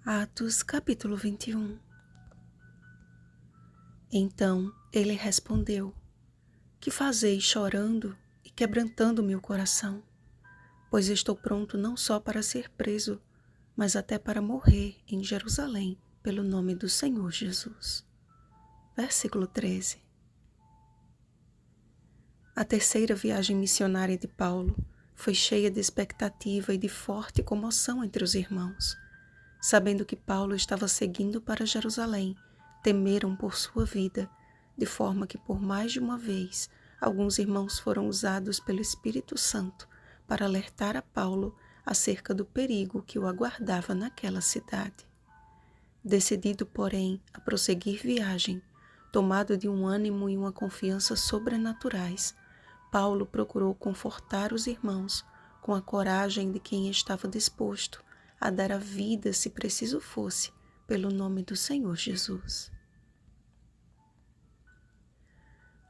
Atos capítulo 21. Então ele respondeu: Que fazeis chorando e quebrantando meu coração? Pois estou pronto não só para ser preso, mas até para morrer em Jerusalém pelo nome do Senhor Jesus. Versículo 13. A terceira viagem missionária de Paulo foi cheia de expectativa e de forte comoção entre os irmãos. Sabendo que Paulo estava seguindo para Jerusalém, temeram por sua vida, de forma que por mais de uma vez alguns irmãos foram usados pelo Espírito Santo para alertar a Paulo acerca do perigo que o aguardava naquela cidade. Decidido, porém, a prosseguir viagem, tomado de um ânimo e uma confiança sobrenaturais, Paulo procurou confortar os irmãos com a coragem de quem estava disposto a dar a vida, se preciso fosse, pelo nome do Senhor Jesus.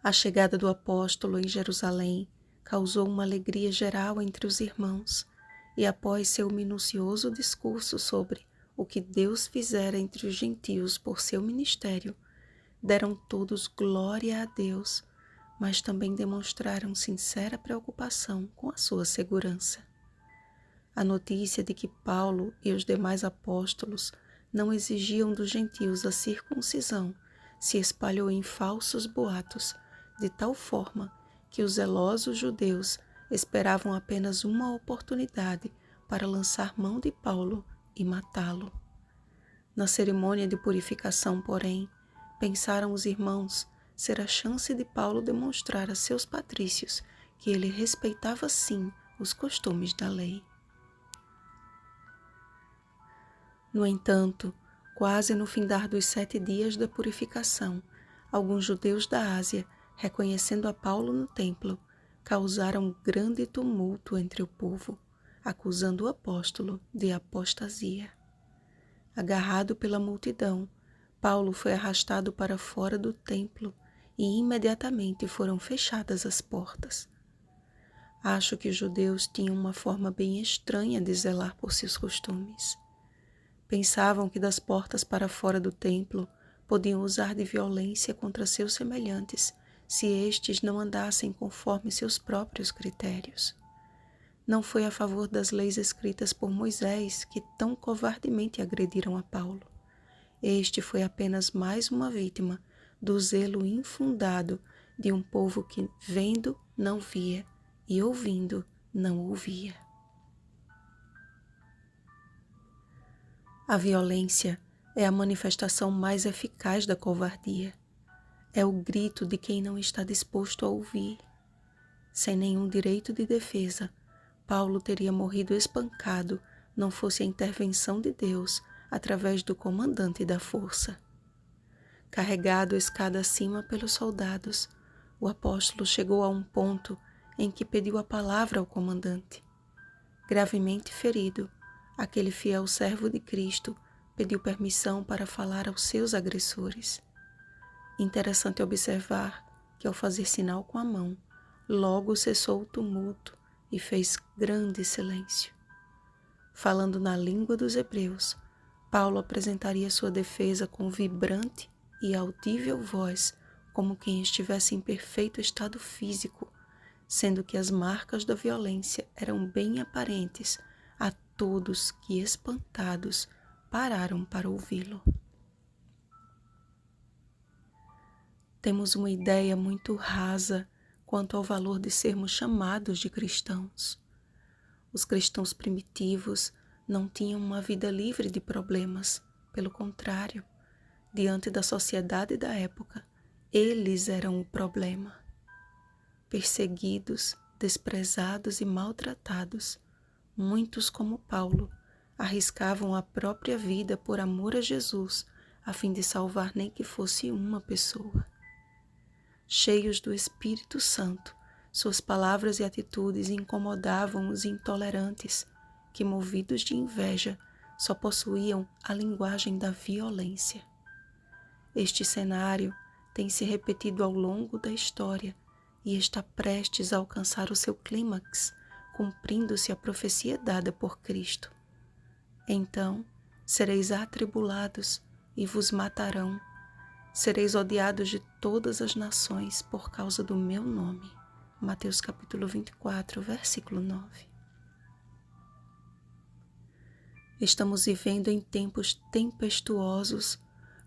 A chegada do apóstolo em Jerusalém causou uma alegria geral entre os irmãos, e após seu minucioso discurso sobre o que Deus fizera entre os gentios por seu ministério, deram todos glória a Deus, mas também demonstraram sincera preocupação com a sua segurança. A notícia de que Paulo e os demais apóstolos não exigiam dos gentios a circuncisão se espalhou em falsos boatos, de tal forma que os zelosos judeus esperavam apenas uma oportunidade para lançar mão de Paulo e matá-lo. Na cerimônia de purificação, porém, pensaram os irmãos ser a chance de Paulo demonstrar a seus patrícios que ele respeitava sim os costumes da lei. No entanto, quase no findar dos 7 dias da purificação, alguns judeus da Ásia, reconhecendo a Paulo no templo, causaram grande tumulto entre o povo, acusando o apóstolo de apostasia. Agarrado pela multidão, Paulo foi arrastado para fora do templo e imediatamente foram fechadas as portas. Acho que os judeus tinham uma forma bem estranha de zelar por seus costumes. Pensavam que das portas para fora do templo podiam usar de violência contra seus semelhantes se estes não andassem conforme seus próprios critérios. Não foi a favor das leis escritas por Moisés que tão covardemente agrediram a Paulo. Este foi apenas mais uma vítima do zelo infundado de um povo que, vendo, não via e ouvindo, não ouvia. A violência é a manifestação mais eficaz da covardia. É o grito de quem não está disposto a ouvir. Sem nenhum direito de defesa, Paulo teria morrido espancado, não fosse a intervenção de Deus através do comandante da força. Carregado escada acima pelos soldados, o apóstolo chegou a um ponto em que pediu a palavra ao comandante. Gravemente ferido, aquele fiel servo de Cristo pediu permissão para falar aos seus agressores. Interessante observar que, ao fazer sinal com a mão, logo cessou o tumulto e fez grande silêncio. Falando na língua dos hebreus, Paulo apresentaria sua defesa com vibrante e audível voz, como quem estivesse em perfeito estado físico, sendo que as marcas da violência eram bem aparentes a todos que, espantados, pararam para ouvi-lo. Temos uma ideia muito rasa quanto ao valor de sermos chamados de cristãos. Os cristãos primitivos não tinham uma vida livre de problemas. Pelo contrário, diante da sociedade da época, eles eram o problema. Perseguidos, desprezados e maltratados, muitos, como Paulo, arriscavam a própria vida por amor a Jesus, a fim de salvar nem que fosse uma pessoa. Cheios do Espírito Santo, suas palavras e atitudes incomodavam os intolerantes, que, movidos de inveja, só possuíam a linguagem da violência. Este cenário tem se repetido ao longo da história e está prestes a alcançar o seu clímax, cumprindo-se a profecia dada por Cristo. Então, Sereis atribulados e vos matarão. Sereis odiados de todas as nações por causa do meu nome. Mateus capítulo 24, versículo 9. Estamos vivendo em tempos tempestuosos,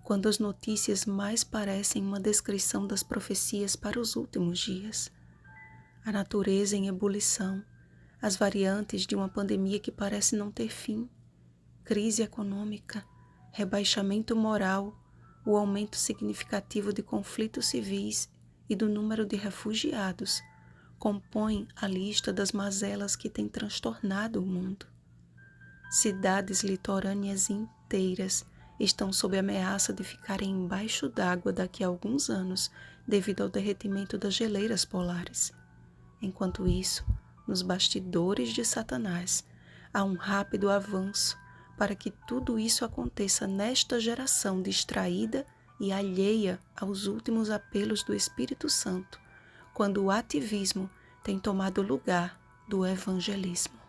quando as notícias mais parecem uma descrição das profecias para os últimos dias. A natureza em ebulição, as variantes de uma pandemia que parece não ter fim, crise econômica, rebaixamento moral, o aumento significativo de conflitos civis e do número de refugiados compõem a lista das mazelas que têm transtornado o mundo. Cidades litorâneas inteiras estão sob ameaça de ficarem embaixo d'água daqui a alguns anos devido ao derretimento das geleiras polares. Enquanto isso, nos bastidores de Satanás, há um rápido avanço para que tudo isso aconteça nesta geração distraída e alheia aos últimos apelos do Espírito Santo, quando o ativismo tem tomado lugar do evangelismo.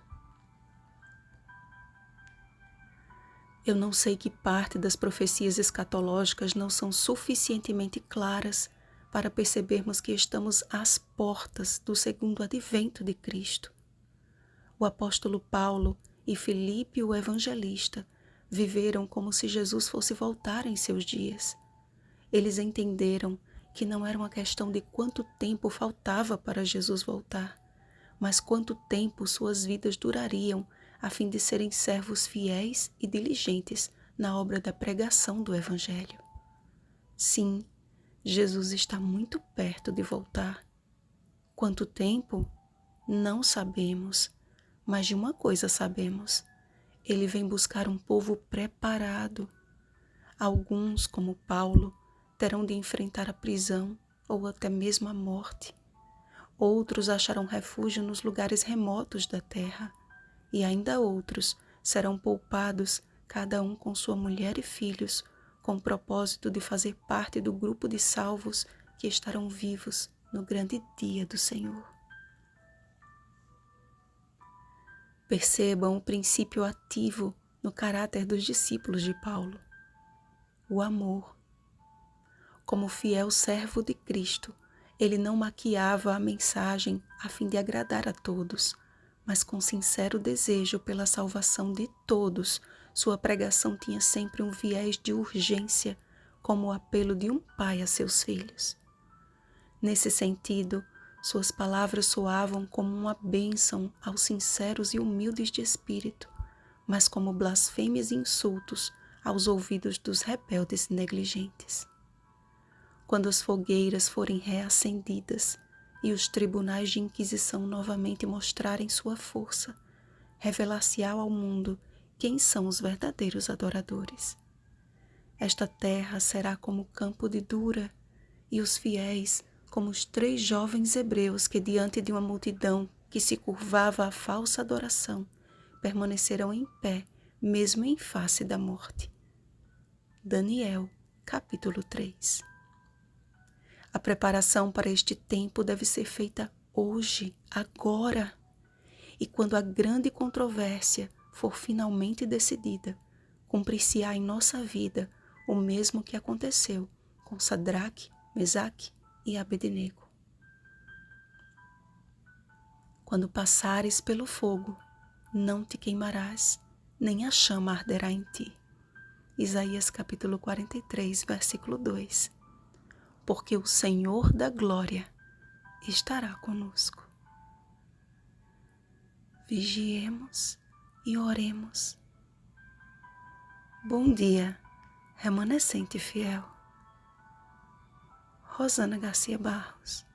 Eu não sei que parte das profecias escatológicas não são suficientemente claras para percebermos que estamos às portas do segundo advento de Cristo. O apóstolo Paulo e Filipe, o evangelista, viveram como se Jesus fosse voltar em seus dias. Eles entenderam que não era uma questão de quanto tempo faltava para Jesus voltar, mas quanto tempo suas vidas durariam a fim de serem servos fiéis e diligentes na obra da pregação do Evangelho. Sim, Jesus está muito perto de voltar. Quanto tempo? Não sabemos, mas de uma coisa sabemos: ele vem buscar um povo preparado. Alguns, como Paulo, terão de enfrentar a prisão ou até mesmo a morte. Outros acharão refúgio nos lugares remotos da terra. E ainda outros serão poupados, cada um com sua mulher e filhos, com o propósito de fazer parte do grupo de salvos que estarão vivos no grande dia do Senhor. Percebam o princípio ativo no caráter dos discípulos de Paulo: o amor. Como fiel servo de Cristo, ele não maquiava a mensagem a fim de agradar a todos, mas com sincero desejo pela salvação de todos, sua pregação tinha sempre um viés de urgência, como o apelo de um pai a seus filhos. Nesse sentido, suas palavras soavam como uma bênção aos sinceros e humildes de espírito, mas como blasfêmias e insultos aos ouvidos dos rebeldes e negligentes. Quando as fogueiras forem reacendidas e os tribunais de inquisição novamente mostrarem sua força, revelar-se-á ao mundo quem são os verdadeiros adoradores. Esta terra será como campo de Dura, e os fiéis como os 3 jovens hebreus que, diante de uma multidão que se curvava à falsa adoração, permanecerão em pé, mesmo em face da morte. Daniel, capítulo 3. A preparação para este tempo deve ser feita hoje, agora. E quando a grande controvérsia for finalmente decidida, cumprir-se-á em nossa vida o mesmo que aconteceu com Sadraque, Mesaque e Abednego. Quando passares pelo fogo, não te queimarás, nem a chama arderá em ti. Isaías capítulo 43, versículo 2. Porque o Senhor da glória estará conosco. Vigiemos e oremos. Bom dia, remanescente fiel. Rosana Garcia Barros.